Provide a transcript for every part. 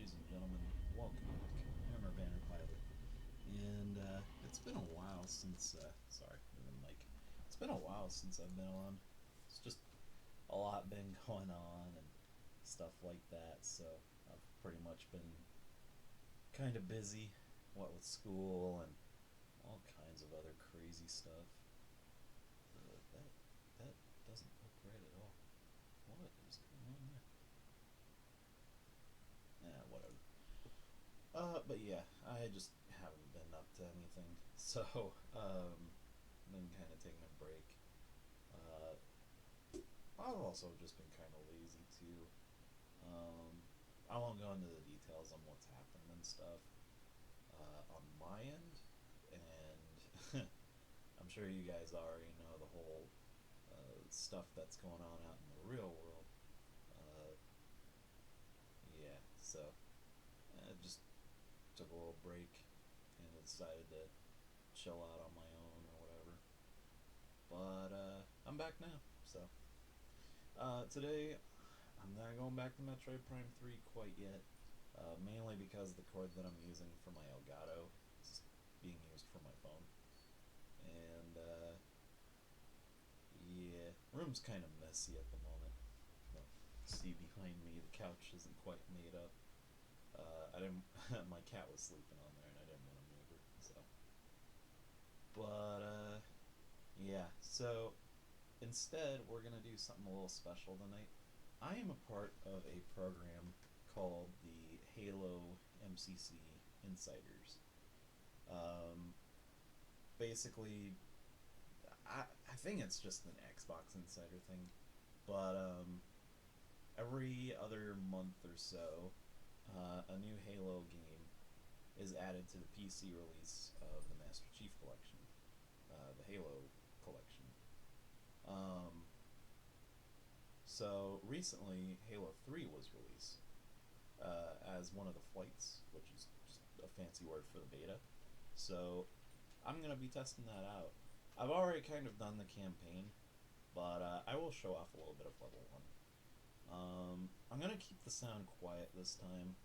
ladies and gentlemen, welcome back. Hammer Banner Pilot, and it's been a while since. Sorry, moving mic. It's been a while since I've been on. It's just a lot been going on and stuff like that. So I've pretty much been kind of busy, what with school and all kinds of other crazy stuff. That doesn't look right at all. What is going on there? Whatever. But yeah, I just haven't been up to anything. So, been kind of taking a break. Uh, I've also just been kind of lazy too. Um, I won't go into the details on what's happened and stuff on my end, and I'm sure you guys already know the whole stuff that's going on out in the real world. Uh, yeah, so I just took a little break and decided to chill out on my own or whatever. But I'm back now. So today I'm not going back to Metroid Prime 3 quite yet. Mainly because the cord that I'm using for my Elgato is being used for my phone. And yeah, room's kind of messy at the moment. Well, see behind me, the couch isn't quite made up. I didn't. My cat was sleeping on there, and I didn't want to move her. So, but yeah. So instead, we're gonna do something a little special tonight. I am a part of a program called the Halo MCC Insiders. Um, Basically, I think it's just an Xbox Insider thing, but every other month or so, a new Halo game is added to the PC release of the Master Chief Collection, the Halo Collection. Um, so recently, Halo 3 was released as one of the flights, which is just a fancy word for the beta. So I'm going to be testing that out. I've already kind of done the campaign, but I will show off a little bit of level 1. I'm going to keep the sound quiet this time.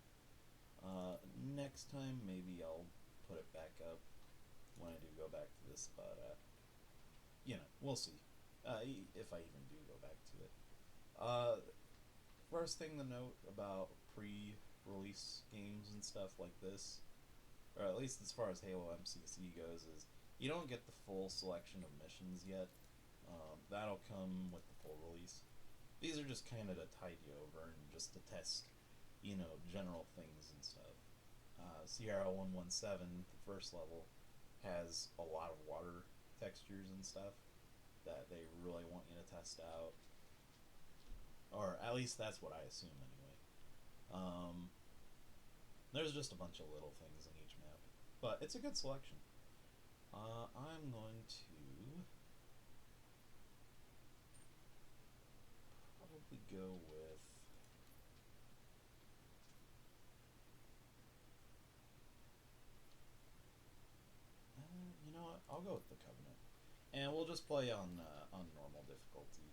Next time, maybe I'll put it back up when I do go back to this, but we'll see. If I even do go back to it. Uh, First thing to note about pre-release games and stuff like this, or at least as far as Halo MCC goes, is you don't get the full selection of missions yet. That'll come with the full release. These are just kind of to tide you over and just to test, general things and stuff. Sierra 117, the first level, has a lot of water textures and stuff that they really want you to test out. Or at least that's what I assume anyway. Um, there's just a bunch of little things in each map. But it's a good selection. I'm going to probably go with. You know what? I'll go with the Covenant, and we'll just play on normal difficulty.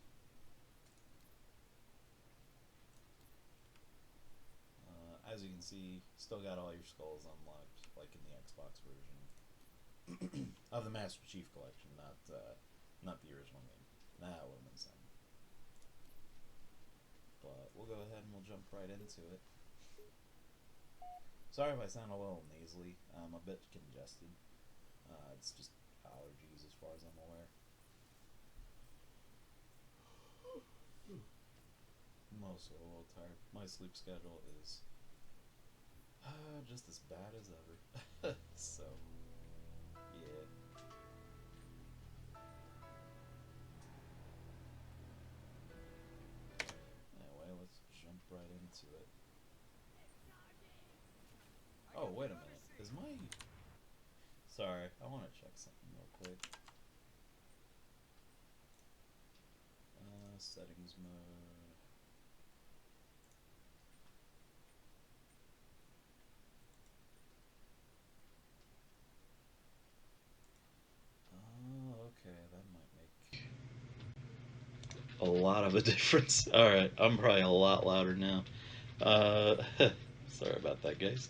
As you can see, still got all your skulls unlocked, like in the Xbox version of the Master Chief Collection, not the original game. That would have been something. But we'll go ahead and we'll jump right into it. Sorry if I sound a little nasally. I'm a bit congested. It's just allergies, as far as I'm aware. I'm also a little tired. My sleep schedule is just as bad as ever. So, yeah. Anyway, let's jump right into it. Oh, wait a minute. Is my. Sorry, I want to check something real quick. Settings mode. Oh, okay, that might make a lot of a difference. Alright, I'm probably a lot louder now. Uh, Sorry about that, guys.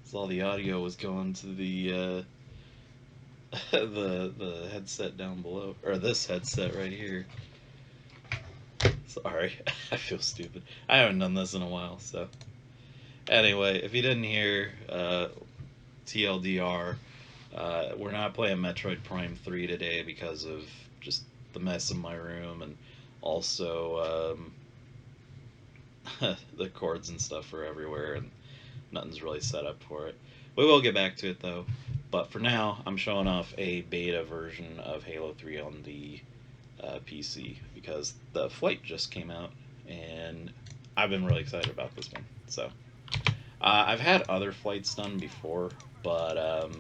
So all the audio was going to the the headset down below, or this headset right here. Sorry, I feel stupid. I haven't done this in a while, so. Anyway, if you didn't hear, TLDR, we're not playing Metroid Prime 3 today because of just the mess in my room, and also the cords and stuff are everywhere, and nothing's really set up for it. We will get back to it though, but for now, I'm showing off a beta version of Halo 3 on the PC because the flight just came out, and I've been really excited about this one. So I've had other flights done before, but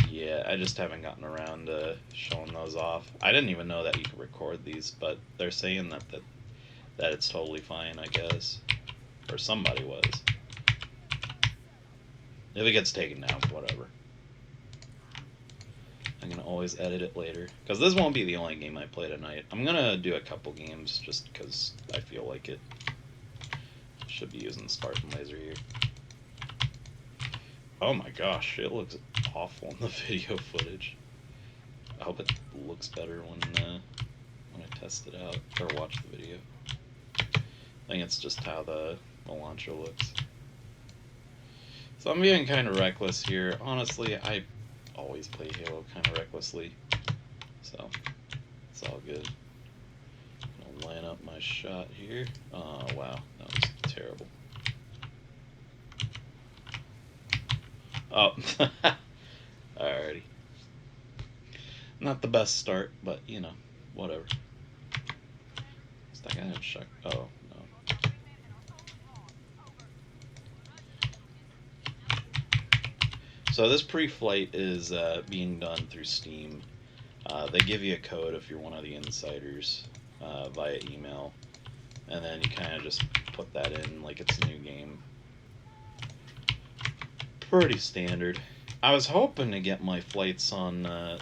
yeah, I just haven't gotten around to showing those off. I didn't even know that you could record these, but they're saying that it's totally fine, I guess, or somebody was. If it gets taken down, whatever. I'm going to always edit it later. Because this won't be the only game I play tonight. I'm going to do a couple games just because I feel like it. Should be using Spartan Laser here. Oh my gosh, it looks awful in the video footage. I hope it looks better when I test it out or watch the video. I think it's just how the launcher looks. So I'm being kind of reckless here. Honestly, I always play Halo kind of recklessly, so it's all good. I'll line up my shot here. Oh wow, that was terrible. Oh, alrighty. Not the best start, but you know, whatever. Is that guy have shot? Oh no. So this pre-flight is being done through Steam. They give you a code if you're one of the insiders via email, and then you kind of just put that in like it's a new game. Pretty standard. I was hoping to get my flights on the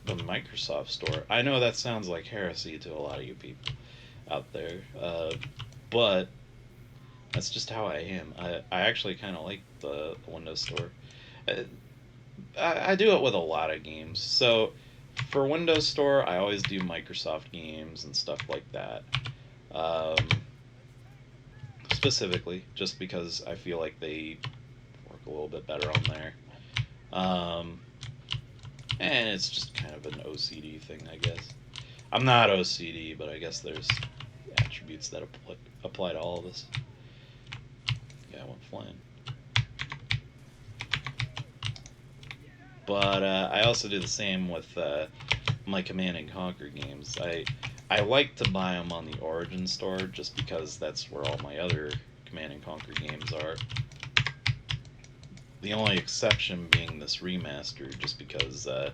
Microsoft Store. I know that sounds like heresy to a lot of you people out there, but that's just how I am. I actually kind of like the Windows Store. I do it with a lot of games. So for Windows Store, I always do Microsoft games and stuff like that. Specifically, just because I feel like they work a little bit better on there. And it's just kind of an OCD thing, I guess. I'm not OCD, but I guess there's attributes that apply to all of us. Yeah, I went flying. But I also do the same with my Command and Conquer games. I like to buy them on the Origin Store just because that's where all my other Command and Conquer games are. The only exception being this remaster, just because I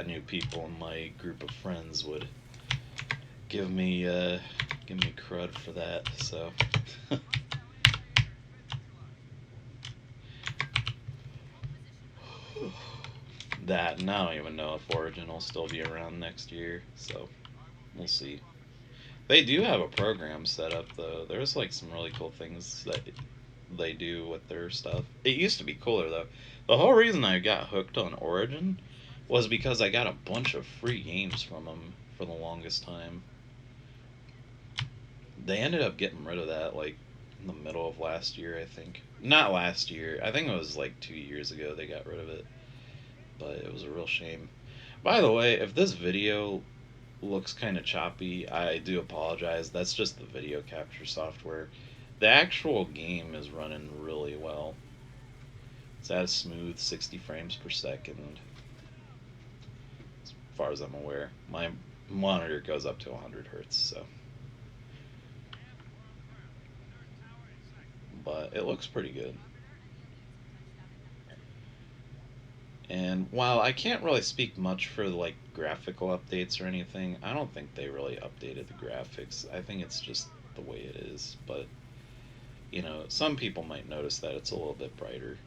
knew people in my group of friends would give me crud for that. So. That, and I don't even know if Origin will still be around next year, so we'll see. They do have a program set up, though. There's like some really cool things that they do with their stuff. It used to be cooler, though. The whole reason I got hooked on Origin was because I got a bunch of free games from them for the longest time. They ended up getting rid of that, like, in the middle of last year, I think. Not last year. I think it was like 2 years ago they got rid of it. But it was a real shame. By the way, if this video looks kind of choppy, I do apologize. That's just the video capture software. The actual game is running really well. It's at a smooth 60 frames per second. As far as I'm aware. My monitor goes up to 100 hertz, so. But it looks pretty good. And while I can't really speak much for like graphical updates or anything, I don't think they really updated the graphics. I think it's just the way it is. But, you know, some people might notice that it's a little bit brighter.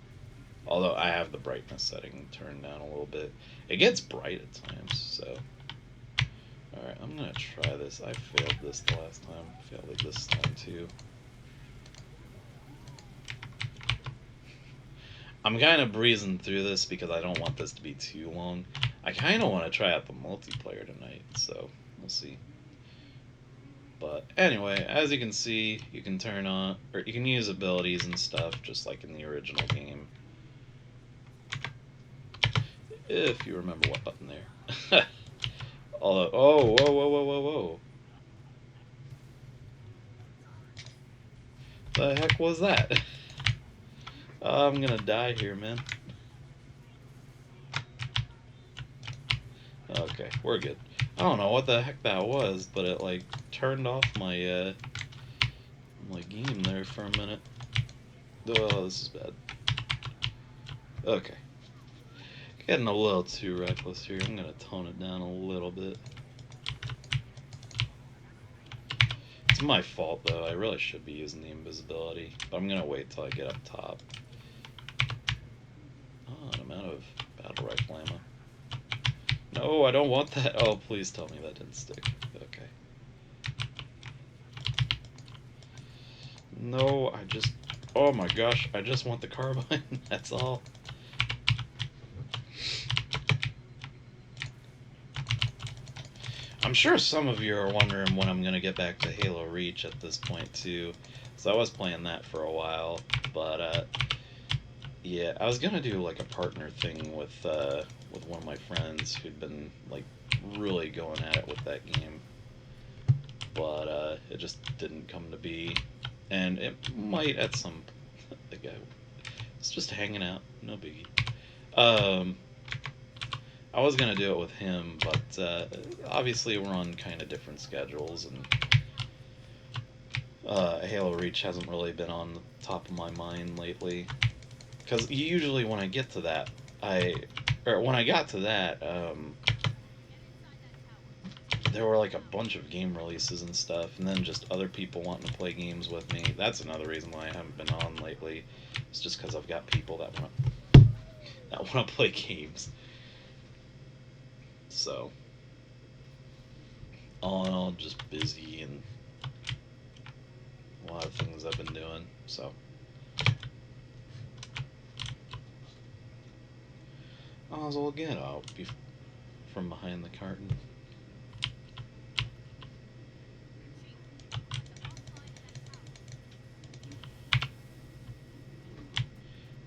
Although I have the brightness setting turned down a little bit. It gets bright at times, so. Alright, I'm I'm gonna try this. I failed this the last time. Failed it this time too. I'm kind of breezing through this because I don't want this to be too long. I kind of want to try out the multiplayer tonight, so we'll see. But anyway, as you can see, you can turn on, or you can use abilities and stuff just like in the original game. If you remember what button there. Although, oh, whoa, whoa, whoa, whoa, whoa. The heck was that? I'm gonna die here, man. Okay, we're good. I don't know what the heck that was, but it like turned off my my game there for a minute. Oh, this is bad. Okay. Getting a little too reckless here. I'm gonna tone it down a little bit. It's my fault though. I really should be using the invisibility, but I'm gonna wait till I get up top. Oh, and I'm out of battle rifle ammo. No, I don't want that. Oh, please tell me that didn't stick. Okay. No, I just... Oh my gosh, I just want the carbine. That's all. I'm sure some of you are wondering when I'm going to get back to Halo Reach at this point, too. So I was playing that for a while, but, yeah, I was going to do, like, a partner thing with one of my friends who'd been, like, really going at it with that game. But, it just didn't come to be. And it might at some... Like, it's just hanging out, no biggie. I was gonna do it with him, but obviously we're on kind of different schedules, and Halo Reach hasn't really been on the top of my mind lately. Because usually when I get to that, when I got to that, there were like a bunch of game releases and stuff, and then just other people wanting to play games with me. That's another reason why I haven't been on lately. It's just because I've got people that want to play games. So, all in all, just busy and a lot of things I've been doing. So, as well get out from behind the curtain.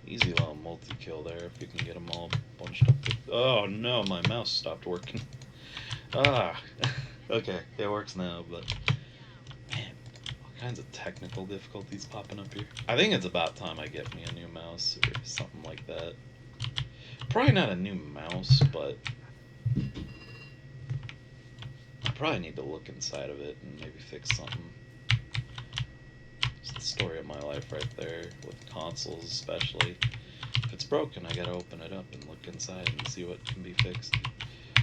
Easy little multi-kill there if you can get them all bunched up. Oh no, my mouse stopped working. Okay, it works now, but man, all kinds of technical difficulties popping up here. I think it's about time I get me a new mouse or something like that. Probably not a new mouse, but I probably need to look inside of it and maybe fix something. It's the story of my life right there, with consoles especially. If it's broken, I gotta open it up and look inside and see what can be fixed.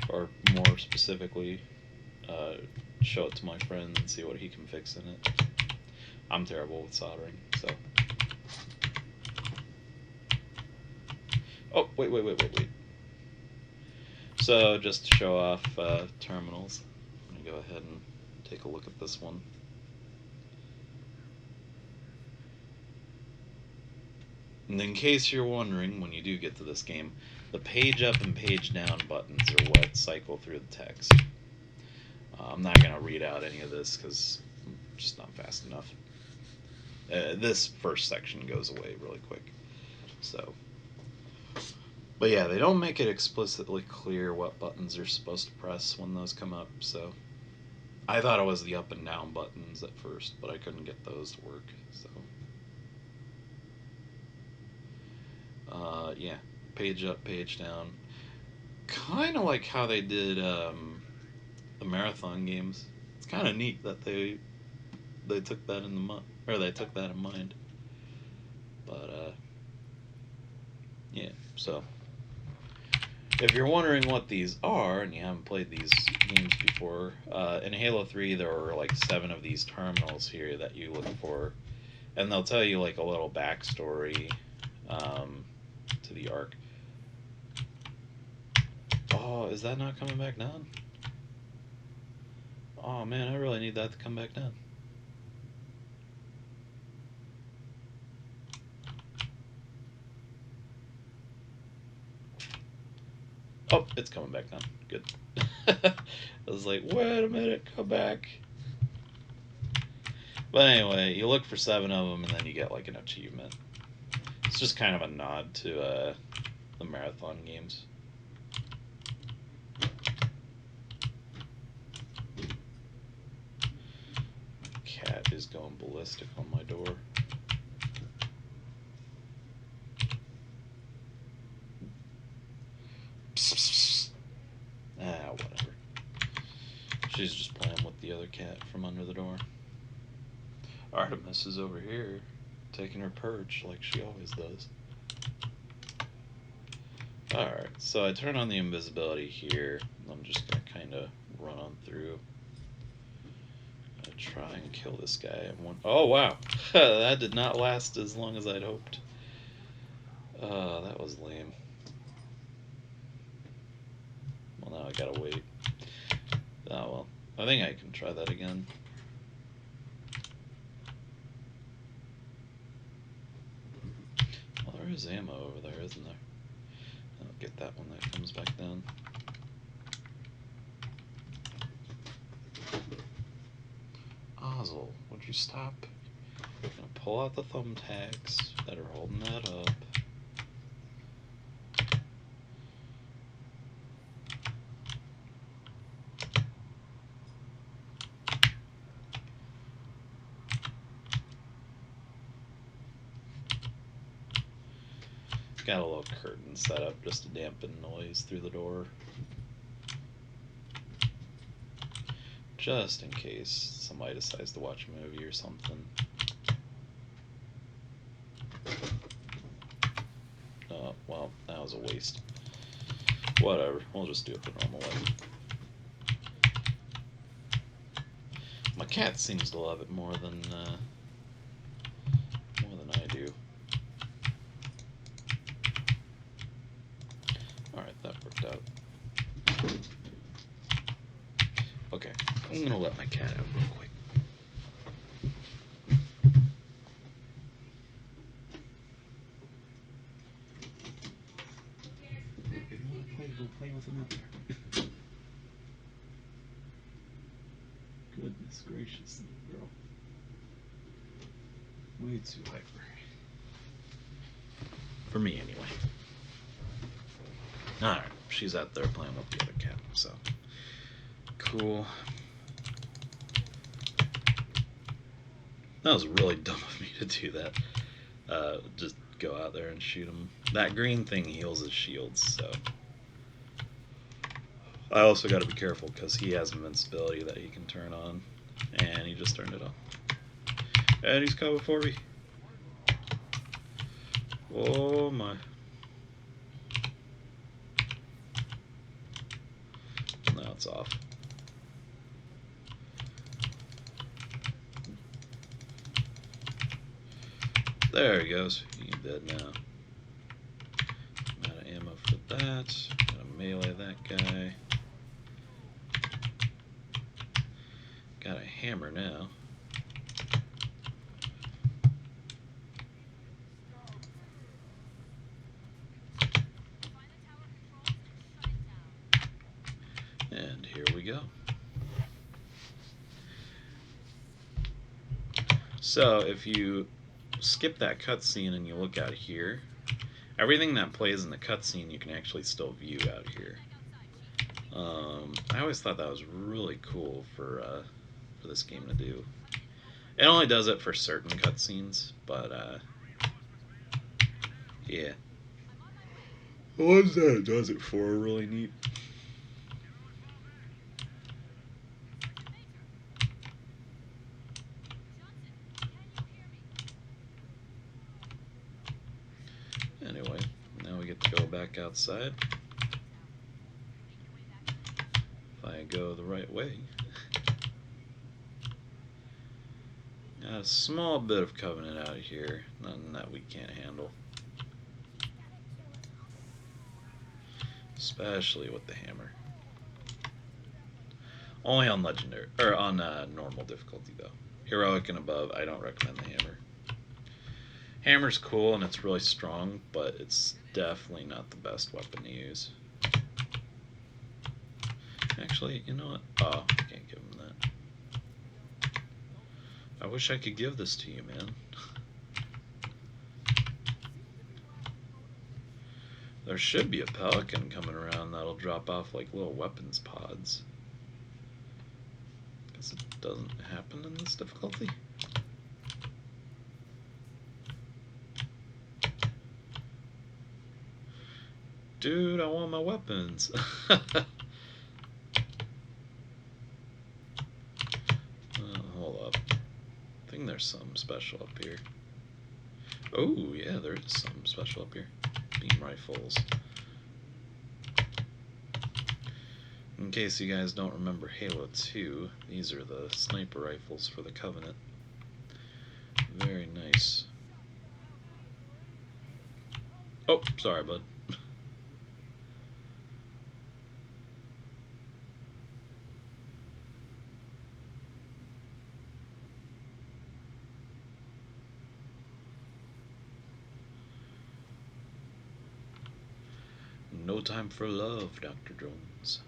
Or more specifically, show it to my friend and see what he can fix in it. I'm terrible with soldering, so... Oh, wait. So, just to show off terminals, I'm gonna go ahead and take a look at this one. And in case you're wondering, when you do get to this game, the page up and page down buttons are what cycle through the text. I'm not going to read out any of this because I'm just not fast enough. This first section goes away really quick. So, but yeah, they don't make it explicitly clear what buttons you're supposed to press when those come up. So, I thought it was the up and down buttons at first, but I couldn't get those to work. So. Yeah, page up, page down. Kind of like how they did the marathon games. It's kind of neat that they took that in mind. But yeah. So if you're wondering what these are and you haven't played these games before, in Halo 3 there were like 7 of these terminals here that you look for, and they'll tell you like a little backstory. To the arc. Oh, is that not coming back down? Oh man, I really need that to come back down. Oh, it's coming back down. Good. I was like, wait a minute, come back. But anyway, you look for 7 of them, and then you get like an achievement. It's just kind of a nod to the marathon games. Cat is going ballistic on my door. Psst, psst, psst. Ah, whatever. She's just playing with the other cat from under the door. Artemis is over here, taking her perch like she always does. Alright, so I turn on the invisibility here. I'm just going to kind of run on through. Try and kill this guy. Oh, wow. That did not last as long as I'd hoped. That was lame. Well, now I gotta wait. Oh, well. I think I can try that again. Well, there is ammo over there, isn't there? I'll get that one that comes back down. Ozzel, would you stop? I'm gonna pull out the thumbtacks that are holding that up. Got a little curtain set up just to dampen noise through the door. Just in case somebody decides to watch a movie or something. Oh, well, that was a waste. Whatever, we'll just do it the normal way. My cat seems to love it more than I do. Alright, that worked out. Okay, I'm gonna let my cat out real quick. If you want to play, go play with him up there. Goodness gracious, little girl. Way too hyper. For me, anyway. Alright, she's out there playing with the other cat, so. Cool. That was really dumb of me to do that. Just go out there and shoot him. That green thing heals his shields, so. I also gotta be careful because he has invincibility that he can turn on. And he just turned it on. And he's coming for me. Oh my. Now it's off. There he goes. He's dead now. I'm out of ammo for that. Gotta melee that guy. Got a hammer now. And here we go. So if you skip that cutscene and you look out here, everything that plays in the cutscene you can actually still view out here. I always thought that was really cool for this game to do. It only does it for certain cutscenes, but yeah. The ones that it does it for are really neat. Anyway, now we get to go back outside. If I go the right way. Got a small bit of Covenant out here, nothing that we can't handle. Especially with the hammer. Only on legendary or on normal difficulty though. Heroic and above, I don't recommend the hammer. Hammer's cool and it's really strong, but it's definitely not the best weapon to use. Actually, you know what? Oh, I can't give him that. I wish I could give this to you, man. There should be a pelican coming around that'll drop off like little weapons pods. Guess it doesn't happen in this difficulty. Dude, I want my weapons. Hold up. I think there's something special up here. Oh, yeah, there is something special up here. Beam rifles. In case you guys don't remember Halo 2, these are the sniper rifles for the Covenant. Very nice. Oh, sorry, bud. No time for love, Dr. Jones.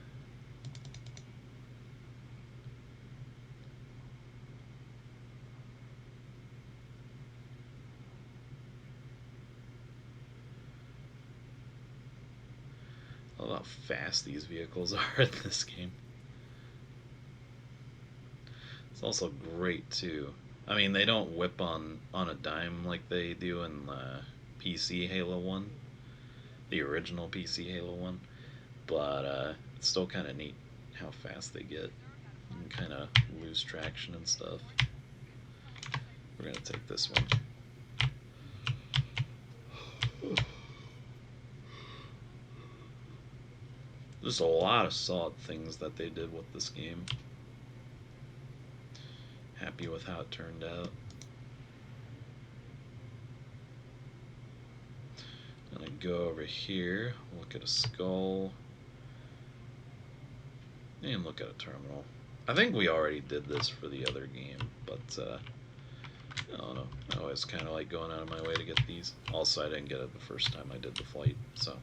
I love how fast these vehicles are in this game. It's also great too. I mean, they don't whip on a dime like they do in PC Halo 1, the original PC Halo 1, but it's still kind of neat how fast they get and kind of lose traction and stuff. We're gonna take this one. There's a lot of solid things that they did with this game. Happy with how it turned out. I'm gonna go over here, look at a skull, and look at a terminal. I think we already did this for the other game, but I don't know. I always kind of like going out of my way to get these. Also, I didn't get it the first time I did the flight, so.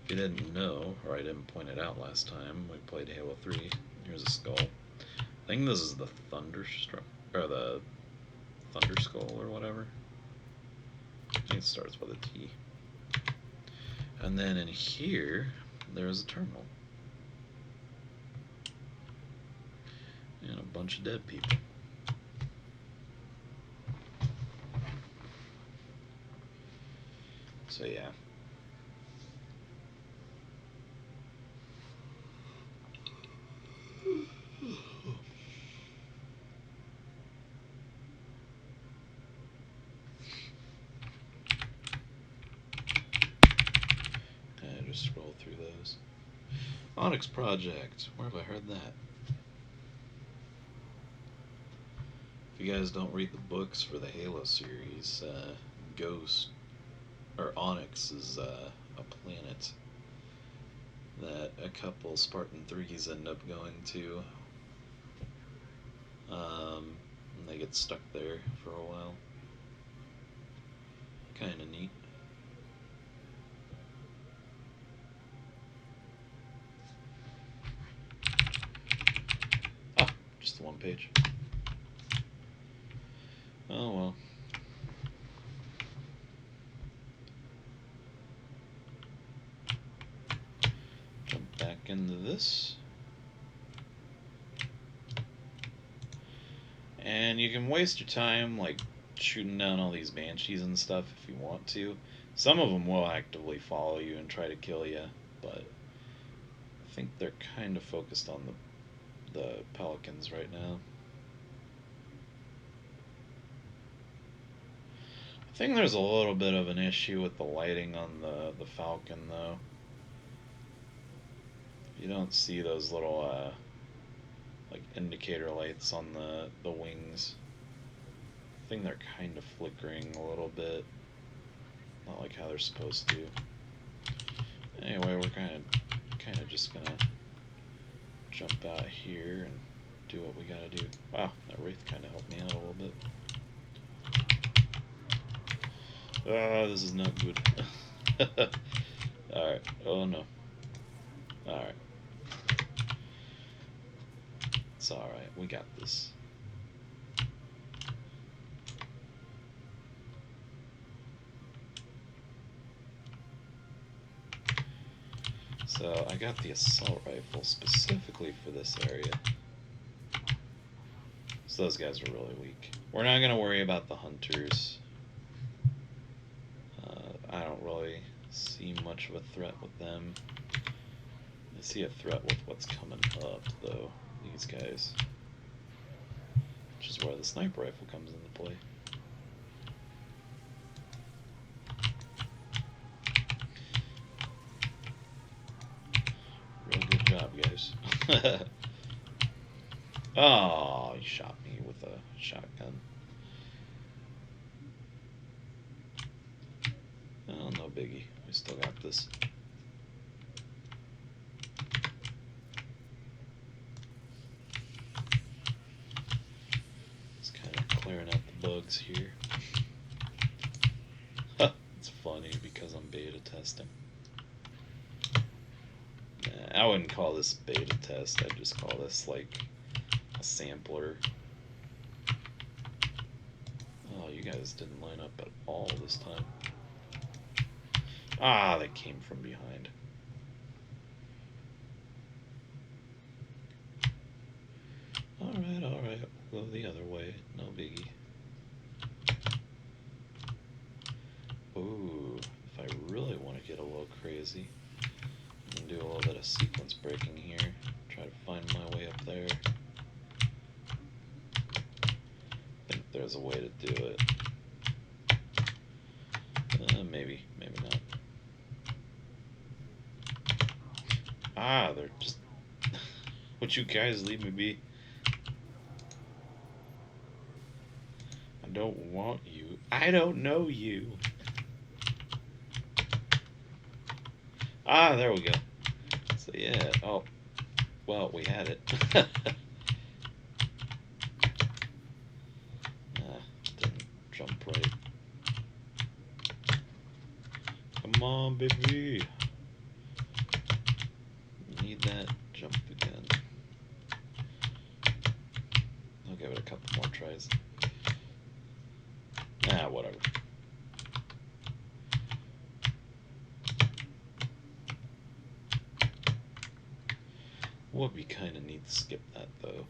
If you didn't know, or I didn't point it out last time, we played Halo 3. Here's a skull. I think this is the Thunderstruck, or the Thunder Skull, or whatever. I think it starts with a T. And then in here, there's a terminal. And a bunch of dead people. So yeah. I just scroll through those. Onyx Project. Where have I heard that? If you guys don't read the books for the Halo series, Ghost, or Onyx, is a planet that a couple Spartan 3s end up going to. And they get stuck there for a while. Kinda neat. Ah, just the one page. Oh well. Jump back into this. And you can waste your time like shooting down all these banshees and stuff if you want to. Some of them will actively follow you and try to kill you, but I think they're kind of focused on the pelicans right now. I think there's a little bit of an issue with the lighting on the Falcon though. You don't see those little like indicator lights on the wings. I think they're kind of flickering a little bit. Not like how they're supposed to. Anyway, we're kind of just gonna jump out here and do what we gotta do. Wow, that wraith kind of helped me out a little bit. Ah, this is not good. Alright. Oh no. Alright. It's alright. We got this. So I got the assault rifle specifically for this area. So those guys are really weak. We're not going to worry about the hunters. I don't really see much of a threat with them. I see a threat with what's coming up, though. These guys. Which is where the sniper rifle comes into play. Real good job, guys. Oh, he shot me with a shotgun. Oh, no biggie. We still got this. Just kind of clearing out the bugs here. It's funny because I'm beta testing. I wouldn't call this beta test. I'd just call this like a sampler. Oh, you guys didn't line up at all this time. Ah, they came from behind. Alright, we'll go the other way. No biggie. Ooh, if I really want to get a little crazy, I can do a little bit of sequence breaking here. Try to find my way up there. I think there's a way to do it. Maybe not. Ah, they're just... Would you guys leave me be? I don't want you. I don't know you. Ah, there we go. So yeah, oh, well, we had it. Didn't jump right. Come on, baby. Need that jump again. I'll give it a couple more tries. Ah, whatever. Would be kind of neat to skip that, though.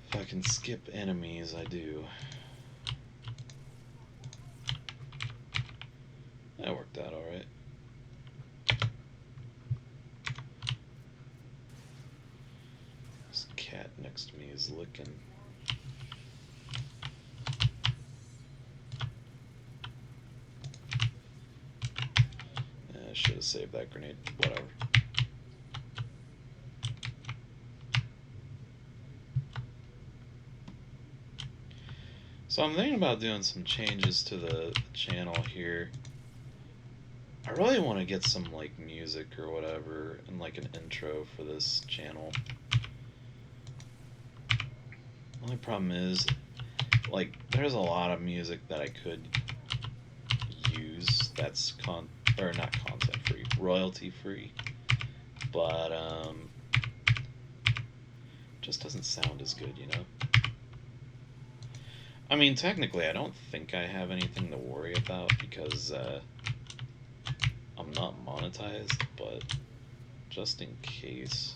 If I can skip enemies, I do. That worked out alright. This cat next to me is licking. I should have saved that grenade. Whatever. So I'm thinking about doing some changes to the channel here. I really want to get some like music or whatever and like an intro for this channel. The only problem is, like, there's a lot of music that I could use that's not content free, royalty free, but just doesn't sound as good, you know? I mean, technically, I don't think I have anything to worry about because I'm not monetized, but just in case.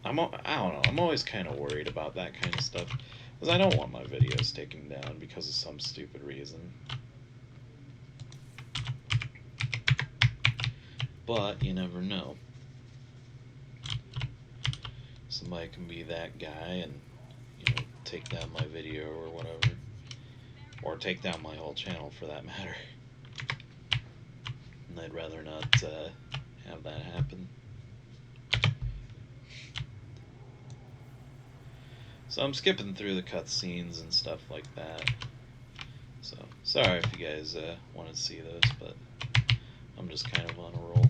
I don't know, I'm always kind of worried about that kind of stuff, because I don't want my videos taken down because of some stupid reason. But you never know. Somebody can be that guy and, you know, take down my video or whatever. Or take down my whole channel for that matter. And I'd rather not have that happen. So I'm skipping through the cutscenes and stuff like that. So, sorry if you guys want to see those, but I'm just kind of on a roll.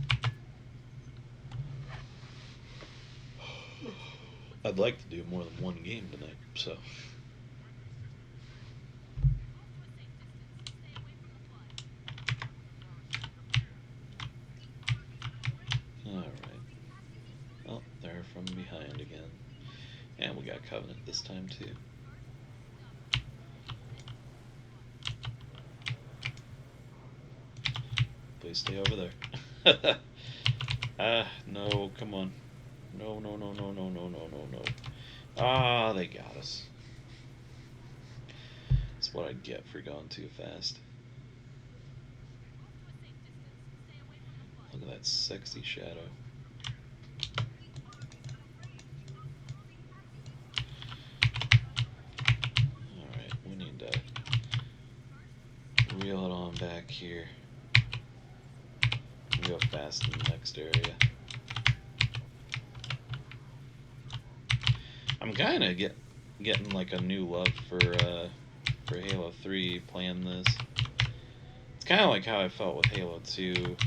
I'd like to do more than one game tonight, so. Alright. Oh, they're from behind again. And we got Covenant this time, too. Please stay over there. No, come on. No, no, no, no, no, no, no, no, no. Ah, they got us. That's what I get for going too fast. Look at that sexy shadow. Alright, we need to reel it on back here. Real fast in the next area. I'm kind of getting like a new love for Halo 3 playing this. It's kind of like how I felt with Halo 2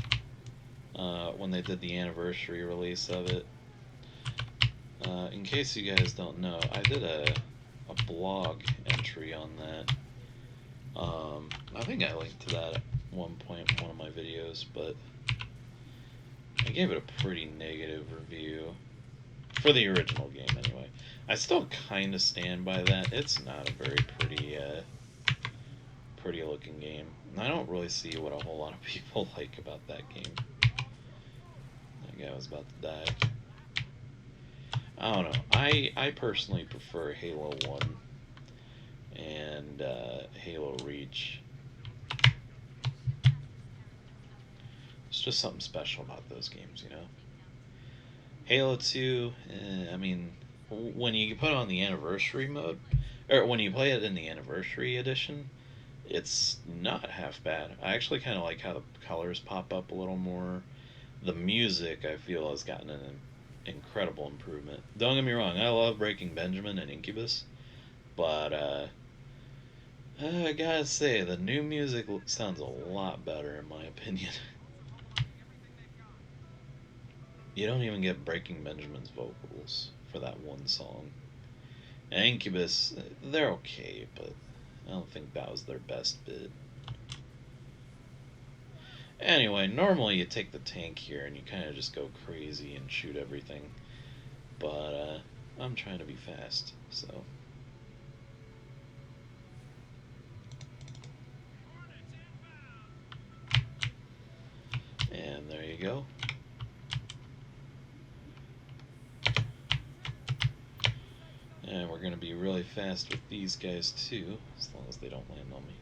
when they did the anniversary release of it. In case you guys don't know, I did a blog entry on that. I think I linked to that at one point in one of my videos, but I gave it a pretty negative review. For the original game, anyway. I still kind of stand by that. It's not a very pretty looking game. And I don't really see what a whole lot of people like about that game. That guy was about to die. I don't know. I personally prefer Halo 1 and Halo Reach. It's just something special about those games, you know? Halo 2, I mean, when you put on the anniversary mode, or when you play it in the anniversary edition, it's not half bad. I actually kind of like how the colors pop up a little more. The music, I feel, has gotten an incredible improvement. Don't get me wrong, I love Breaking Benjamin and Incubus, but I gotta say, the new music sounds a lot better in my opinion. You don't even get Breaking Benjamin's vocals for that one song. And Incubus, they're okay, but I don't think that was their best bit. Anyway, normally you take the tank here and you kind of just go crazy and shoot everything. But I'm trying to be fast, so. And there you go. And we're going to be really fast with these guys too, as long as they don't land on me.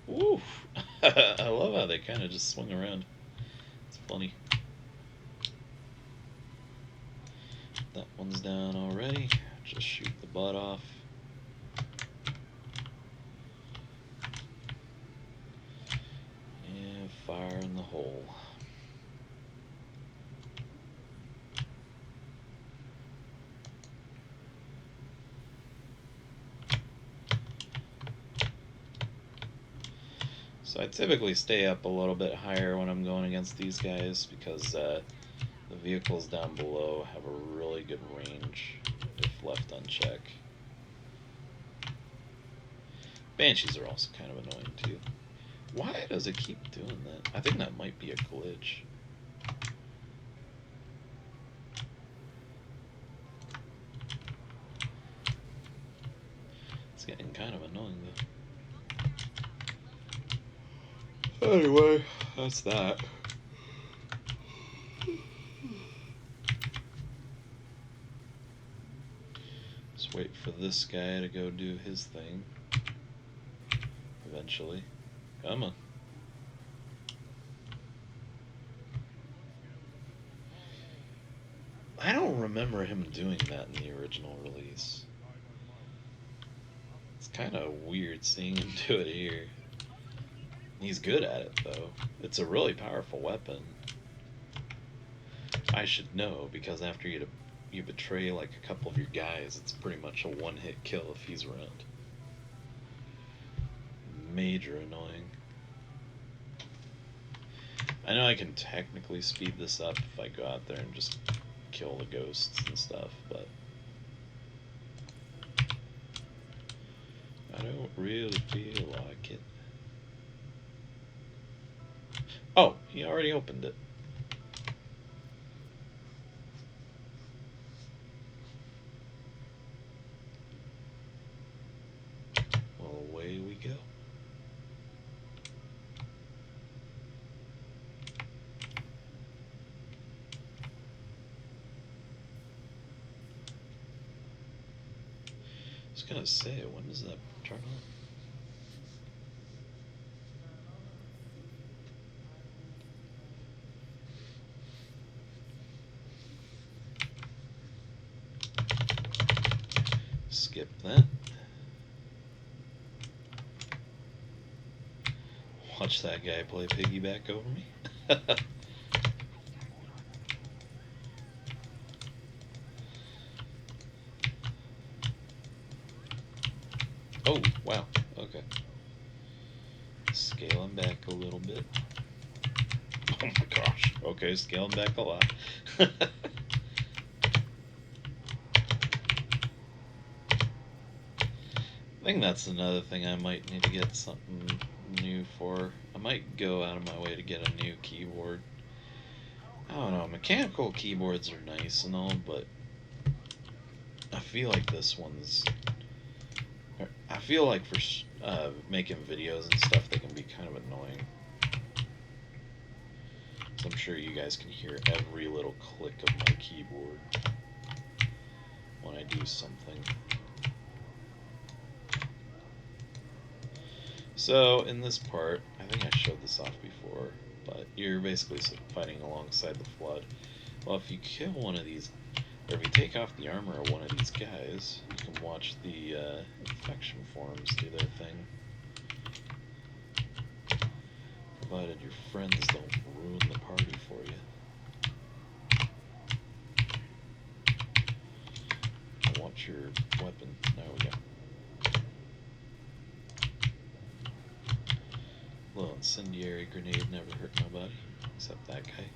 Woo! I love how they kind of just swing around. It's funny. That one's down already. Just shoot the butt off. And fire in the hole. So I typically stay up a little bit higher when I'm going against these guys because the vehicles down below have a really good range if left unchecked. Banshees are also kind of annoying too. Why does it keep doing that? I think that might be a glitch. It's getting kind of annoying though. Anyway, that's that. Just wait for this guy to go do his thing. Eventually. Come on. I don't remember him doing that in the original release. It's kind of weird seeing him do it here. He's good at it, though. It's a really powerful weapon. I should know, because after you you betray like a couple of your guys, it's pretty much a one-hit kill if he's around. Major annoying. I know I can technically speed this up if I go out there and just kill the ghosts and stuff, but I don't really feel like it. Oh, he already opened it. Well, away we go. I was gonna say, when does that turn on? Skip that. Watch that guy play piggyback over me. Oh, wow. Okay. Scaling back a little bit. Oh my gosh. Okay, scaling back a lot. I think that's another thing I might need to get something new for. I might go out of my way to get a new keyboard. I don't know, mechanical keyboards are nice and all, but I feel like this one's... I feel like for making videos and stuff, they can be kind of annoying. So I'm sure you guys can hear every little click of my keyboard when I do something. So in this part, I think I showed this off before, but you're basically fighting alongside the Flood. Well, if you kill one of these, or if you take off the armor of one of these guys, you can watch the infection forms do their thing. Provided your friends don't ruin the party for you. I want your weapon. There we go. Little incendiary grenade never hurt nobody, except that guy.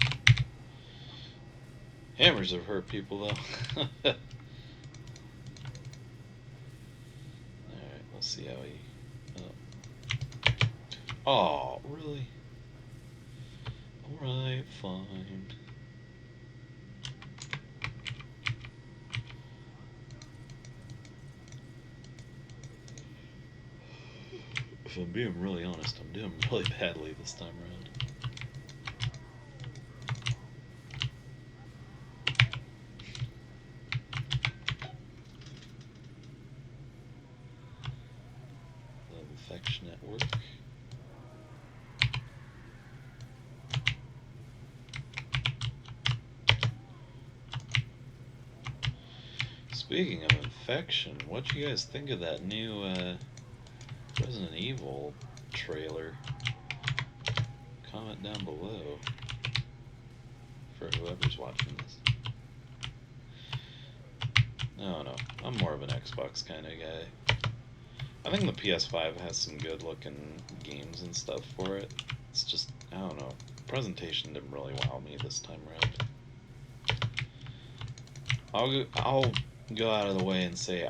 Hammers have hurt people though. Alright, we'll see how he... Oh, really? Alright, fine. If I'm being really honest, I'm doing really badly this time around. The infection at work. Speaking of infection, what you guys think of that new Resident Evil trailer? Comment down below for whoever's watching this. No, I'm more of an Xbox kind of guy. I think the PS5 has some good looking games and stuff for it. It's just, I don't know, presentation didn't really wow me this time around. I'll go out of the way and say,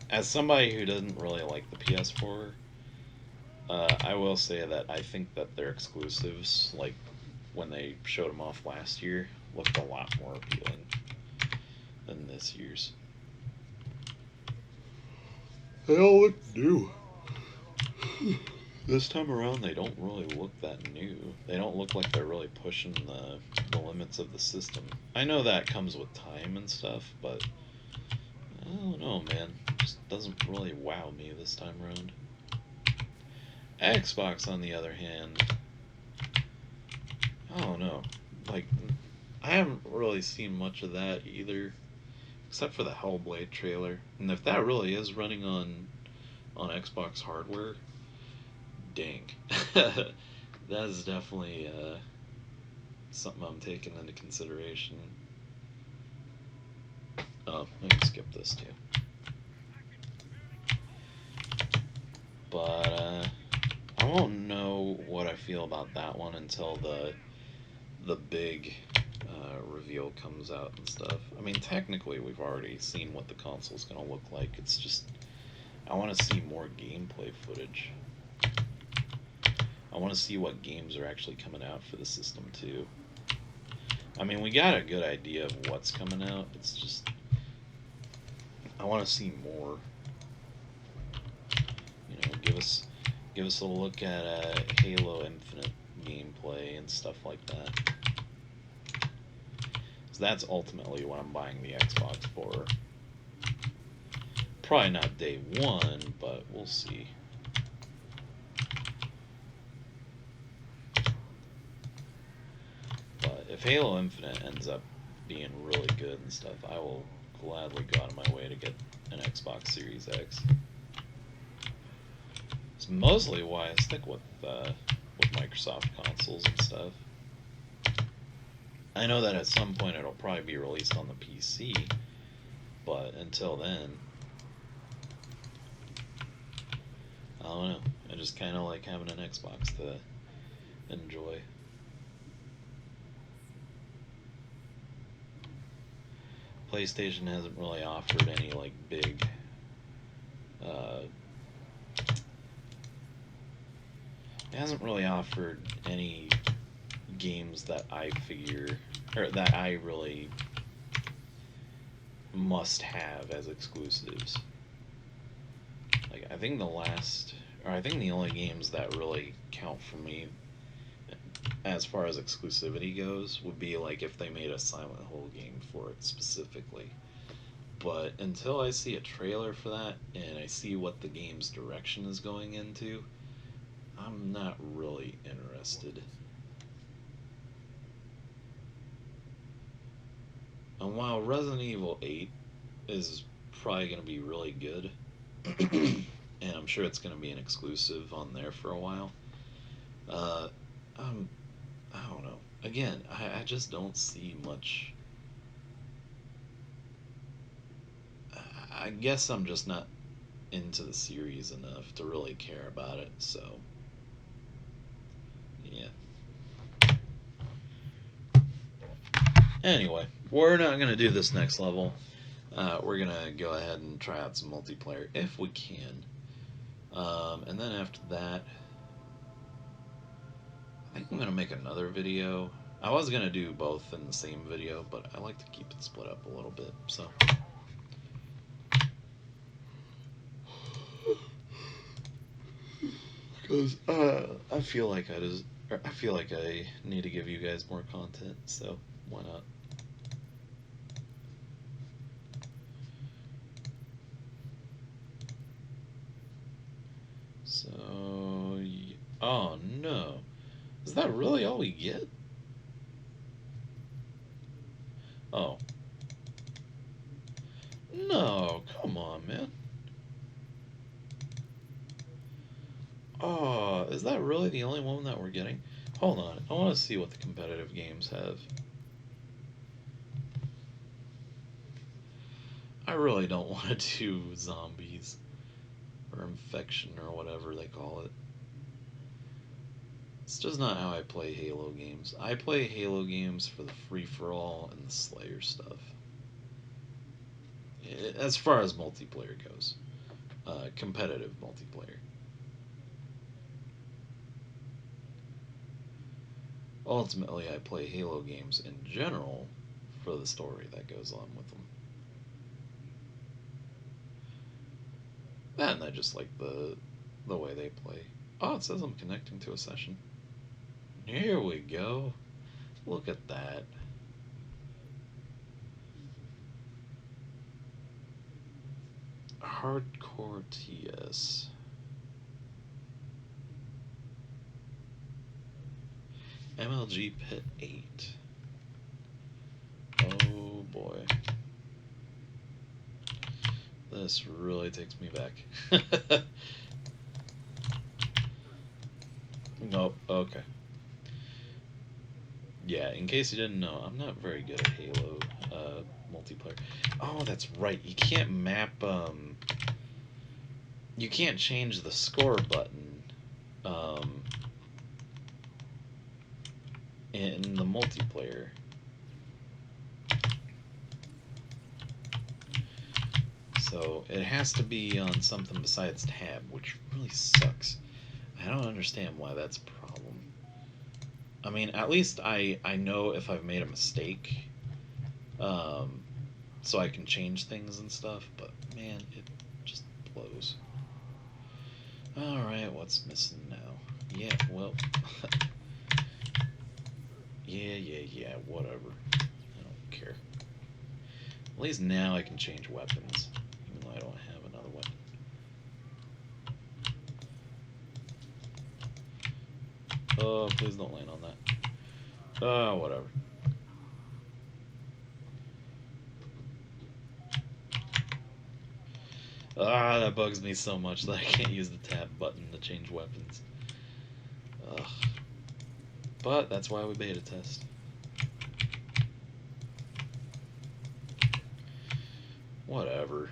as somebody who doesn't really like the PS4, I will say that I think that their exclusives, like when they showed them off last year, looked a lot more appealing than this year's. They all look new. This time around, they don't really look that new. They don't look like they're really pushing the limits of the system. I know that comes with time and stuff, but I don't know, man. It just doesn't really wow me this time around. Xbox, on the other hand, I don't know. Like, I haven't really seen much of that either, except for the Hellblade trailer. And if that really is running on Xbox hardware, dang. That is definitely something I'm taking into consideration. Oh, I can skip this too. But I won't know what I feel about that one until the big reveal comes out and stuff. I mean, technically, we've already seen what the console's gonna look like. It's just I want to see more gameplay footage. I want to see what games are actually coming out for the system too. I mean, we got a good idea of what's coming out. It's just I want to see more. You know, give us a look at Halo Infinite gameplay and stuff like that. So that's ultimately what I'm buying the Xbox for. Probably not day one, but we'll see. But if Halo Infinite ends up being really good and stuff, I will gladly go out of my way to get an Xbox Series X. It's mostly why I stick with Microsoft consoles and stuff. I know that at some point it'll probably be released on the PC, but until then, I don't know. I just kind of like having an Xbox to enjoy. PlayStation hasn't really offered any like big it hasn't really offered any games that I figure or that I really must have as exclusives. Like I think the only games that really count for me as far as exclusivity goes would be like if they made a Silent Hill game for it specifically. But until I see a trailer for that and I see what the game's direction is going into, I'm not really interested. And while Resident Evil 8 is probably going to be really good, and I'm sure it's going to be an exclusive on there for a while, uh, I don't know. Again, I just don't see much. I guess I'm just not into the series enough to really care about it, so. Yeah. Anyway, we're not going to do this next level. We're going to go ahead and try out some multiplayer if we can. And then after that, I think I'm going to make another video. I was going to do both in the same video, but I like to keep it split up a little bit, so. Because I feel like I need to give you guys more content, so why not? So, oh no, is that really all we get? Oh, no, come on, man. Oh, is that really the only one that we're getting? Hold on, I want to see what the competitive games have. I really don't want to do zombies or infection or whatever they call it. It's just not how I play Halo games. I play Halo games for the free-for-all and the Slayer stuff. As far as multiplayer goes. Competitive multiplayer. Ultimately, I play Halo games in general for the story that goes on with them. And I just like the way they play. Oh, it says I'm connecting to a session. Here we go. Look at that. Hardcore TS. MLG Pit 8. Oh boy. This really takes me back. Nope, okay. Yeah, in case you didn't know, I'm not very good at Halo. multiplayer. Oh, that's right. You can't map. You can't change the score button. In the multiplayer. So it has to be on something besides tab, which really sucks. I don't understand why that's a problem. I mean, at least I know if I've made a mistake, so I can change things and stuff. But man, it just blows. All right, what's missing now? Yeah, well, yeah, whatever. I don't care. At least now I can change weapons, even though I don't have another weapon. Oh, please don't land on that. Oh, whatever. Ah, that bugs me so much that I can't use the tab button to change weapons. Ugh. But that's why we beta test. Whatever.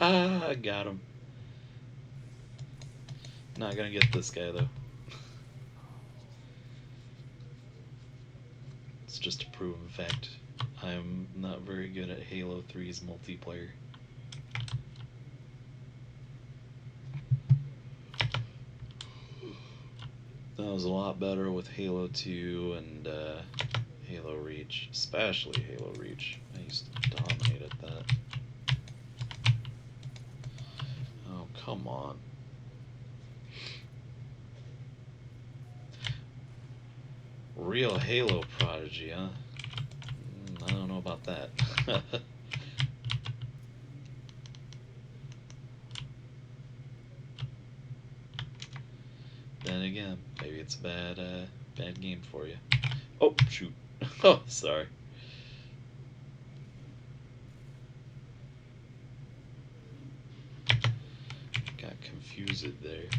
I got him. Not gonna get this guy though. It's just a proven fact. I'm not very good at Halo 3's multiplayer. That was a lot better with Halo 2 and Halo Reach, especially Halo Reach. I used to dominate at that. Oh, come on. Real Halo prodigy, huh? I don't know about that. Then again, maybe it's a bad game for you. Oh, shoot. Oh, sorry. Got confused there.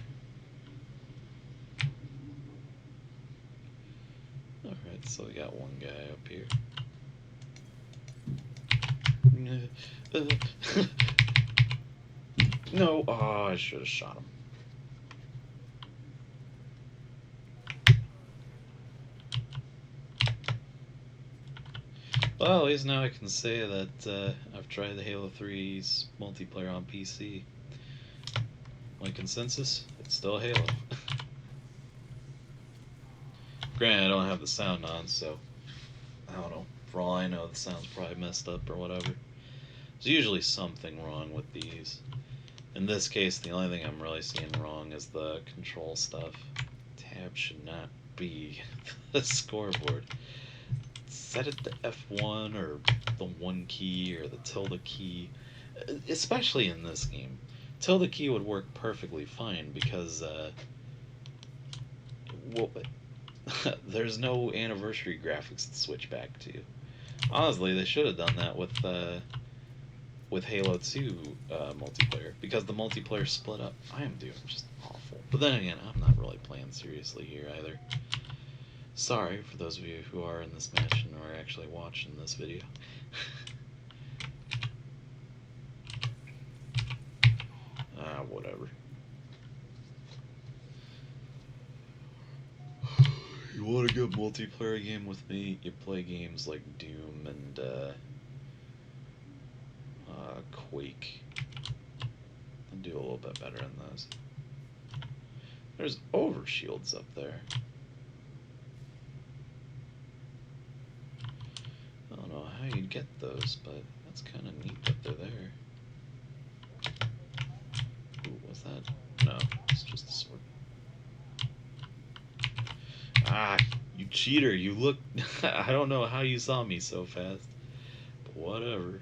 Alright, so we got one guy up here. No, oh, I should have shot him. Well, at least now I can say that I've tried the Halo 3's multiplayer on PC. My consensus, it's still Halo. Granted, I don't have the sound on, so I don't know. For all I know, the sound's probably messed up or whatever. There's usually something wrong with these. In this case, the only thing I'm really seeing wrong is the control stuff. Tab should not be the scoreboard. Set it to F1 or the 1 key or the tilde key. Especially in this game. Tilde key would work perfectly fine because well, there's no anniversary graphics to switch back to. Honestly, they should have done that with Halo 2 multiplayer, because the multiplayer split up. I am doing just awful. But then again, I'm not really playing seriously here either. Sorry for those of you who are in this match and are actually watching this video. Whatever. You want a good multiplayer game with me? You play games like Doom and Quake. I'll do a little bit better in those. There's overshields up there. I don't know how you'd get those, but that's kind of neat that they're there. Ooh, what's that? No, it's just a sword. Ah, you cheater. You look... I don't know how you saw me so fast. But whatever.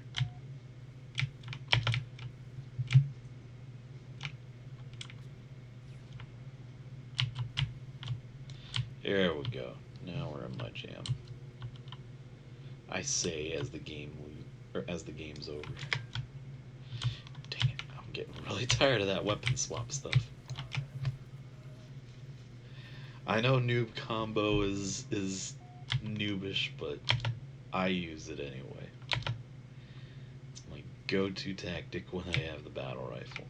There we go. Now we're in my jam. I say as the game's over. Dang it, I'm getting really tired of that weapon swap stuff. I know noob combo is noobish, but I use it anyway. It's my go-to tactic when I have the battle rifle.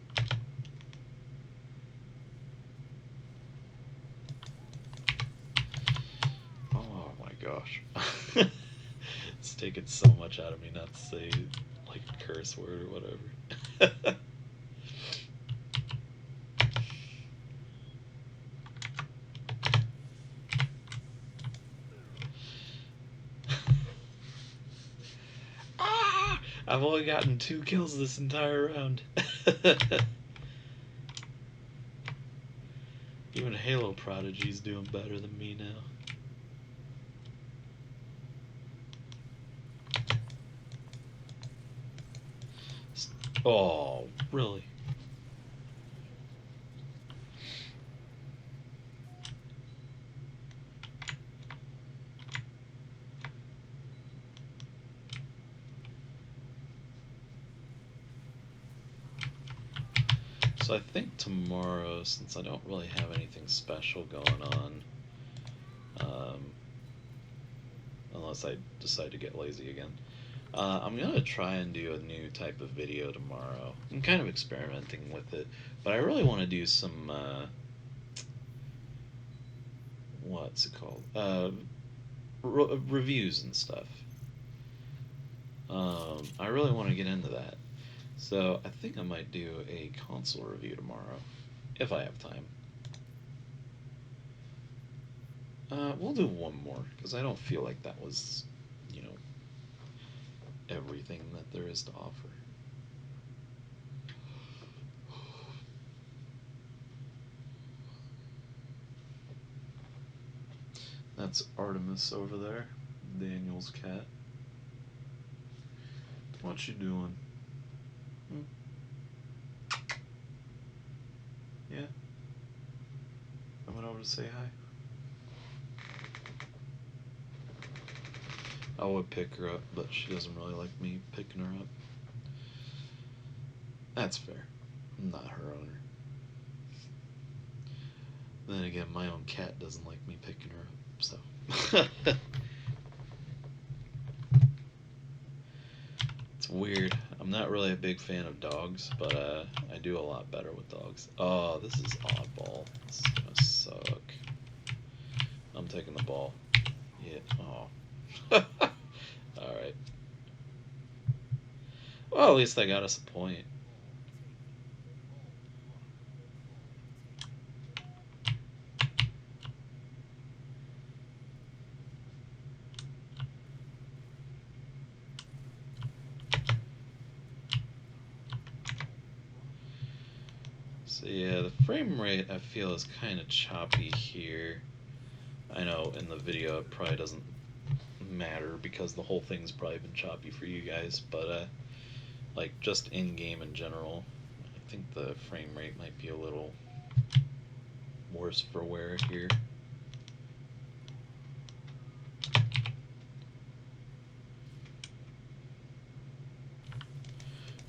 Oh my gosh. It's taken so much out of me not to say like a curse word or whatever. Ah! I've only gotten 2 kills this entire round. Even Halo Prodigy's doing better than me now. Oh, really? So I think tomorrow, since I don't really have anything special going on, unless I decide to get lazy again, I'm gonna try and do a new type of video tomorrow. I'm kind of experimenting with it, but I really want to do some what's it called? Reviews and stuff. I really want to get into that. So I think I might do a console review tomorrow, if I have time. We'll do one more, because I don't feel like that was, you know, everything that there is to offer. That's Artemis over there, Daniel's cat. What you doing? Hmm? Yeah? I went over to say hi. I would pick her up, but she doesn't really like me picking her up. That's fair. I'm not her owner. Then again, my own cat doesn't like me picking her up, so. It's weird. I'm not really a big fan of dogs, but I do a lot better with dogs. Oh, this is oddball. This is gonna suck. I'm taking the ball. Yeah. Oh. Alright. Well, at least I got us a point. So yeah, the frame rate I feel is kind of choppy here. I know in the video it probably doesn't matter because the whole thing's probably been choppy for you guys, but like just in game in general, I think the frame rate might be a little worse for wear here.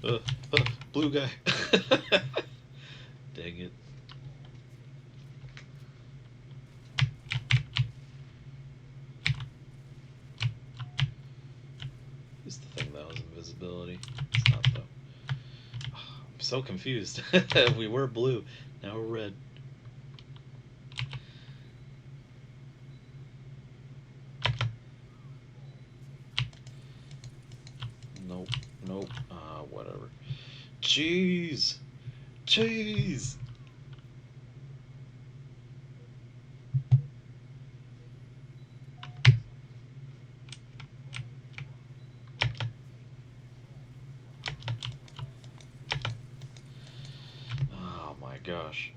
Uh, blue guy. Dang it. Used to think that was invisibility. It's not though. I'm so confused. We were blue, now we're red. Nope, nope. Whatever. Jeez, jeez. Oh my gosh.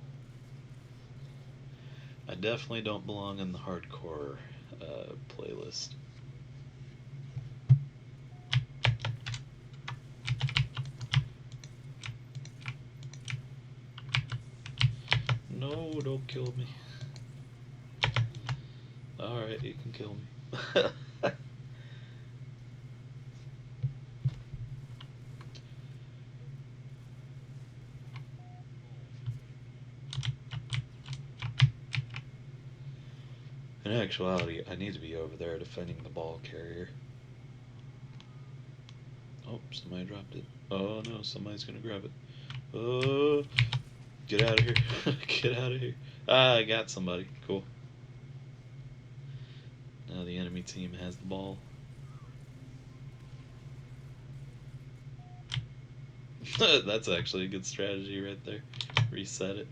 I definitely don't belong in the hardcore playlist. No, don't kill me. Alright, you can kill me. In actuality, I need to be over there defending the ball carrier. Oh, somebody dropped it. Oh no, somebody's gonna grab it. Oh, get out of here. Get out of here. Ah, I got somebody. Cool. Now the enemy team has the ball. That's actually a good strategy right there. Reset it.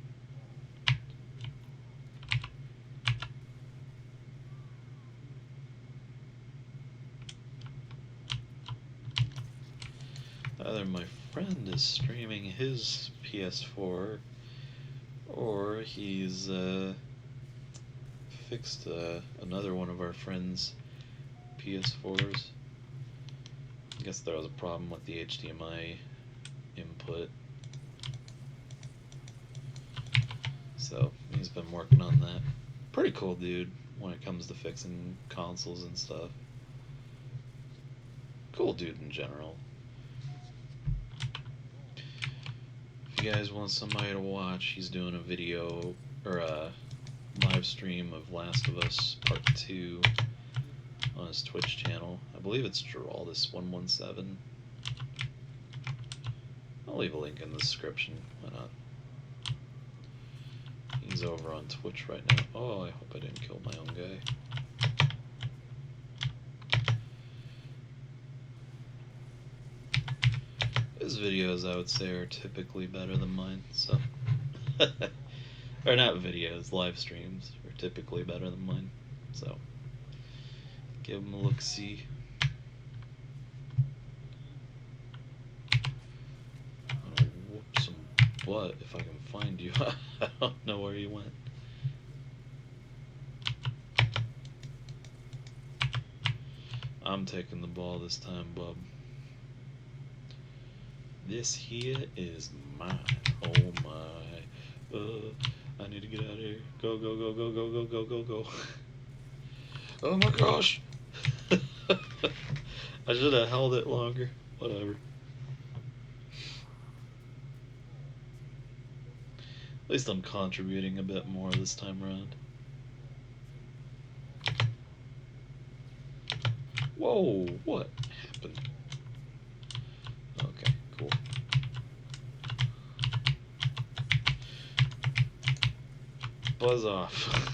Either my friend is streaming his PS4, or he's fixed another one of our friends' PS4s. I guess there was a problem with the HDMI input. So he's been working on that. Pretty cool dude when it comes to fixing consoles and stuff. Cool dude in general. If you guys want somebody to watch, he's doing a video or a live stream of Last of Us Part 2 on his Twitch channel. I believe it's Geraldus117. I'll leave a link in the description. Why not? He's over on Twitch right now. Oh, I hope I didn't kill my own guy. His videos, I would say, are typically better than mine, so... or not videos, live streams are typically better than mine, so... give him a look-see. I'm gonna whoop some butt if I can find you. I don't know where you went. I'm taking the ball this time, bub. This here is mine. Oh my. I need to get out of here. Go, go, go, go, go, go, go, go, go. Oh my gosh. I should have held it longer. Whatever. At least I'm contributing a bit more this time around. Whoa, what happened? Okay, cool. Buzz off.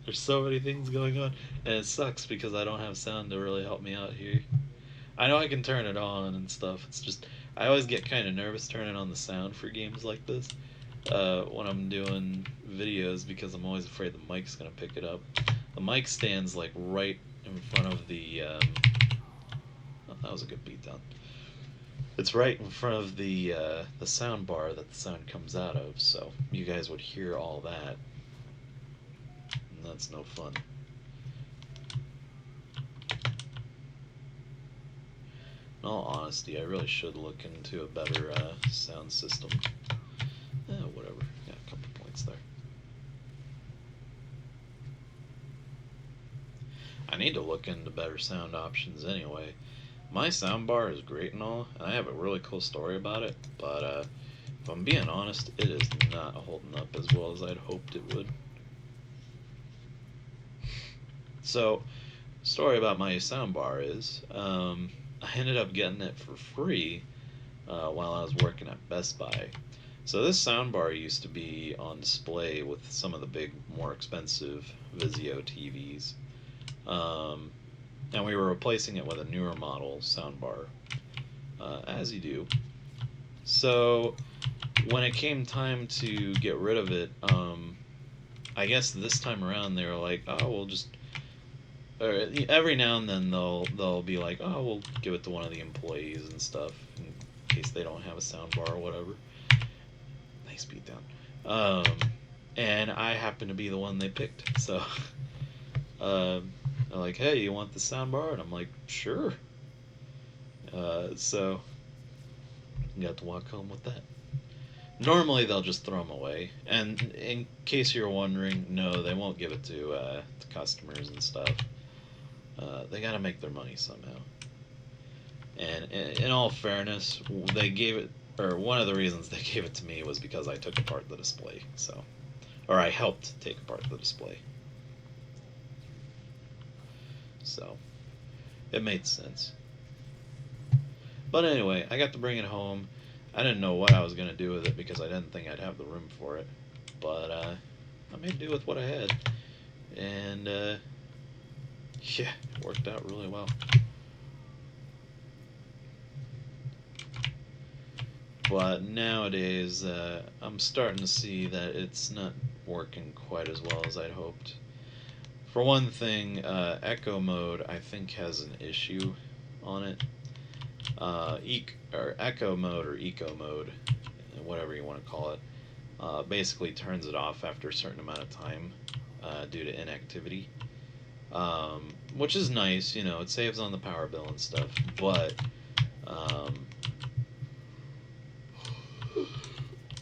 There's so many things going on, and it sucks because I don't have sound to really help me out here. I know I can turn it on and stuff. It's just I always get kind of nervous turning on the sound for games like this when I'm doing videos because I'm always afraid the mic's gonna pick it up. The mic stands like right in front of the. Oh, that was a good beatdown. It's right in front of the sound bar that the sound comes out of, so you guys would hear all that, and that's no fun. In all honesty, I really should look into a better sound system. Whatever. Got a couple points there. I need to look into better sound options anyway. My soundbar is great and all, and I have a really cool story about it, but if I'm being honest, it is not holding up as well as I'd hoped it would. So, story about my soundbar is, I ended up getting it for free while I was working at Best Buy. So this soundbar used to be on display with some of the big, more expensive Vizio TVs. And we were replacing it with a newer model soundbar, as you do. So when it came time to get rid of it, I guess this time around they were like, oh, we'll just... Or every now and then they'll be like, oh, we'll give it to one of the employees and stuff in case they don't have a soundbar or whatever. Nice beatdown. And I happen to be the one they picked, so they're like, hey, you want the soundbar? And I'm like, sure. So got to walk home with that. Normally they'll just throw them away, and in case you're wondering, no, they won't give it to customers and stuff. They gotta make their money somehow. And in all fairness, they gave it or one of the reasons they gave it to me was because I took apart the display. So, or I helped take apart the display. So, it made sense. But anyway, I got to bring it home. I didn't know what I was going to do with it because I didn't think I'd have the room for it. But I made do with what I had. And yeah, it worked out really well. But nowadays, I'm starting to see that it's not working quite as well as I'd hoped. For one thing, Echo mode I think has an issue on it. Or Echo mode or Eco mode, whatever you want to call it, basically turns it off after a certain amount of time due to inactivity. Which is nice, it saves on the power bill and stuff, but um,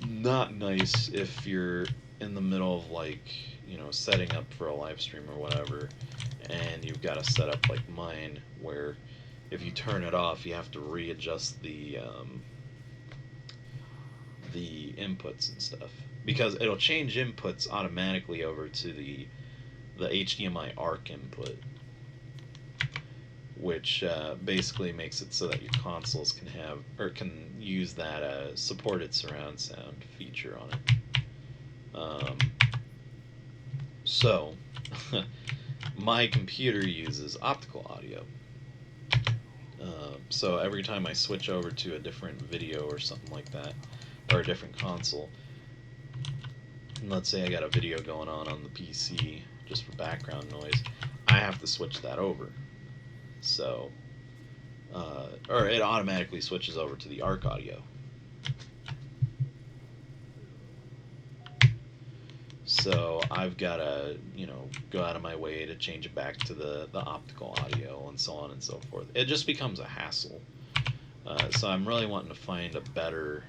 not nice if you're in the middle of setting up for a live stream or whatever, and you've got to set up like mine where if you turn it off you have to readjust the inputs and stuff, because it'll change inputs automatically over to the HDMI ARC input, which basically makes it so that your consoles can use that supported surround sound feature on it. So my computer uses optical audio. So every time I switch over to a different video or something like that, or a different console, and let's say I got a video going on the PC just for background noise, I have to switch that over. So, or it automatically switches over to the ARC audio. So I've got to, go out of my way to change it back to the optical audio and so on and so forth. It just becomes a hassle. So I'm really wanting to find a better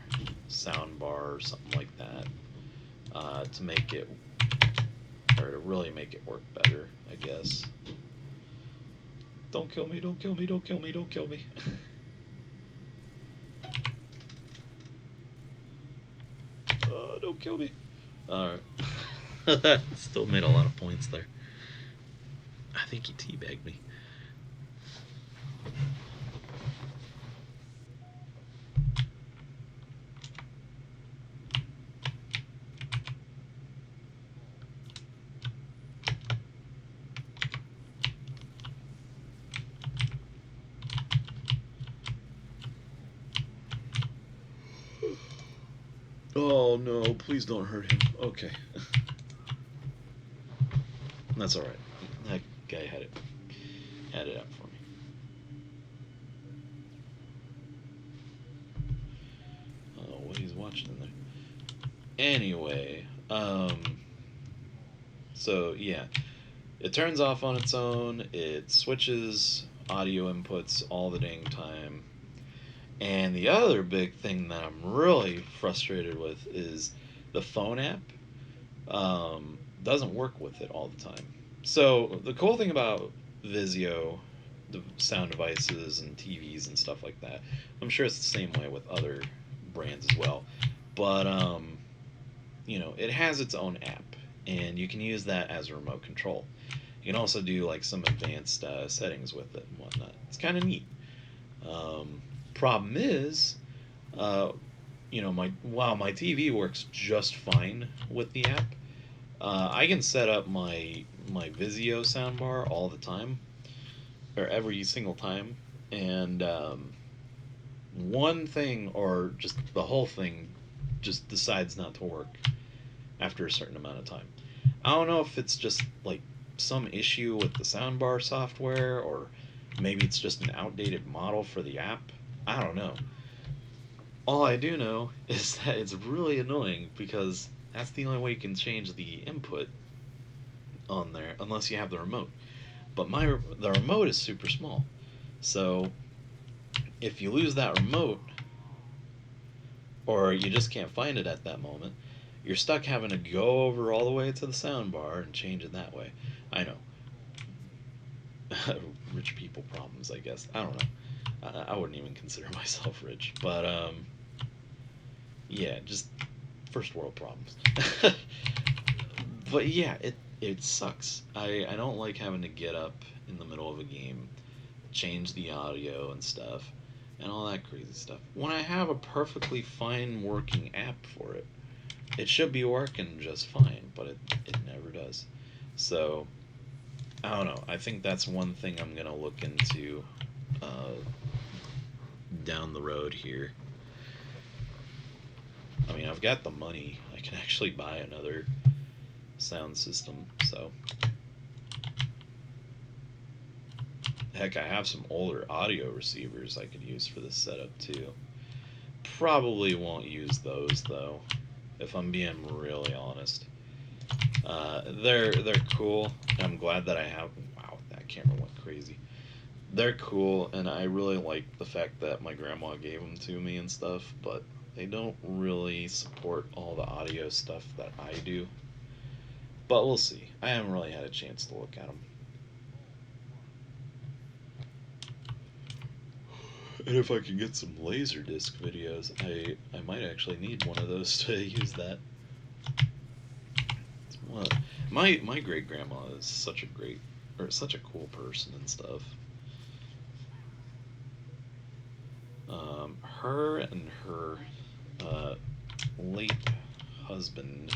sound bar or something like that to make it, or to really make it work better, I guess. Don't kill me, don't kill me, don't kill me, don't kill me. Don't kill me. Alright. That still made a lot of points there. I think he teabagged me. Oh no, please don't hurt him. Okay. That's alright. That guy had it out for me. Oh, what he's watching in there. Anyway, so yeah. It turns off on its own, it switches audio inputs all the dang time. And the other big thing that I'm really frustrated with is the phone app doesn't work with it all the time. So the cool thing about Vizio, the sound devices and TVs and stuff like that, I'm sure it's the same way with other brands as well. But it has its own app, and you can use that as a remote control. You can also do like some advanced settings with it and whatnot. It's kind of neat. Problem is, while my TV works just fine with the app, I can set up my Vizio soundbar all the time, or every single time, and one thing or just the whole thing just decides not to work after a certain amount of time. I don't know if it's just like some issue with the soundbar software, or maybe it's just an outdated model for the app. I don't know. All I do know is that it's really annoying because that's the only way you can change the input on there unless you have the remote. But the remote is super small. So if you lose that remote, or you just can't find it at that moment, you're stuck having to go over all the way to the soundbar and change it that way. I know. Rich people problems, I guess. I don't know. I wouldn't even consider myself rich, but yeah, just first world problems. But yeah, it sucks. I don't like having to get up in the middle of a game, change the audio and stuff, and all that crazy stuff. When I have a perfectly fine working app for it, it should be working just fine, but it never does. So I don't know. I think that's one thing I'm gonna look into uh, down the road here. I mean, I've got the money. I can actually buy another sound system. So heck, I have some older audio receivers I could use for this setup too. Probably won't use those though, if I'm being really honest. They're cool. I'm glad that I have. Wow, that camera went crazy. They're cool, and I really like the fact that my grandma gave them to me and stuff. But they don't really support all the audio stuff that I do. But we'll see. I haven't really had a chance to look at them. And if I can get some Laserdisc videos, I might actually need one of those to use that. Well, my great grandma is such a great or such a cool person and stuff. Her and her late husband,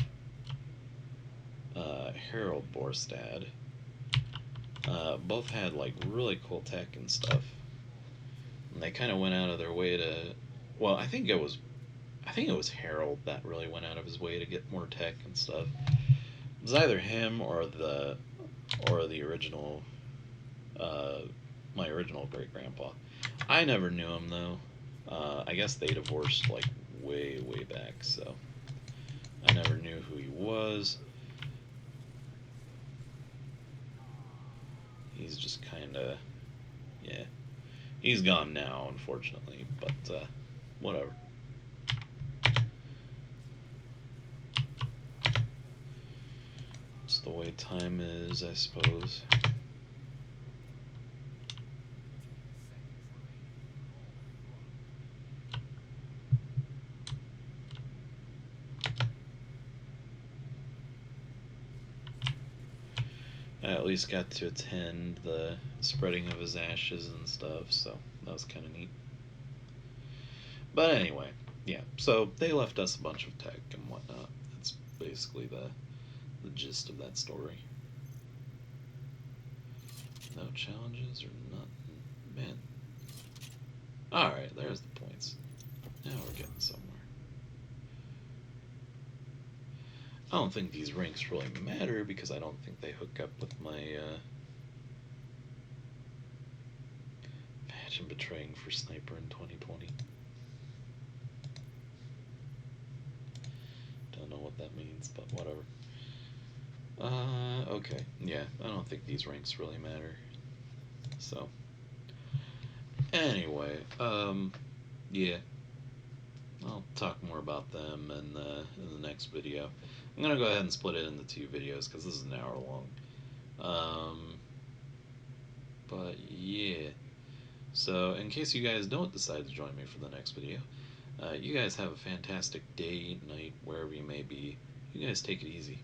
Harold Borstad, both had like really cool tech and stuff. And they kind of went out of their way to. Well, I think it was Harold that really went out of his way to get more tech and stuff. It was either him or the original, uh, my original great grandpa. I never knew him though. I guess they divorced like way back, so I never knew who he was. He's just kind of, yeah, he's gone now, unfortunately. But whatever. It's the way time is, I suppose. I at least got to attend the spreading of his ashes and stuff, so that was kind of neat. But anyway, yeah, so they left us a bunch of tech and whatnot. That's basically the gist of that story. No challenges or nothing. Man. Alright, there's the points. Now we're getting somewhere. I don't think these ranks really matter because I don't think they hook up with my imagine betraying for sniper in 2020. Don't know what that means, but whatever. Okay. Yeah, I don't think these ranks really matter. So, anyway, yeah. I'll talk more about them in the next video. I'm gonna go ahead and split it into two videos because this is an hour long. But yeah. So, in case you guys don't decide to join me for the next video, you guys have a fantastic day, night, wherever you may be. You guys take it easy.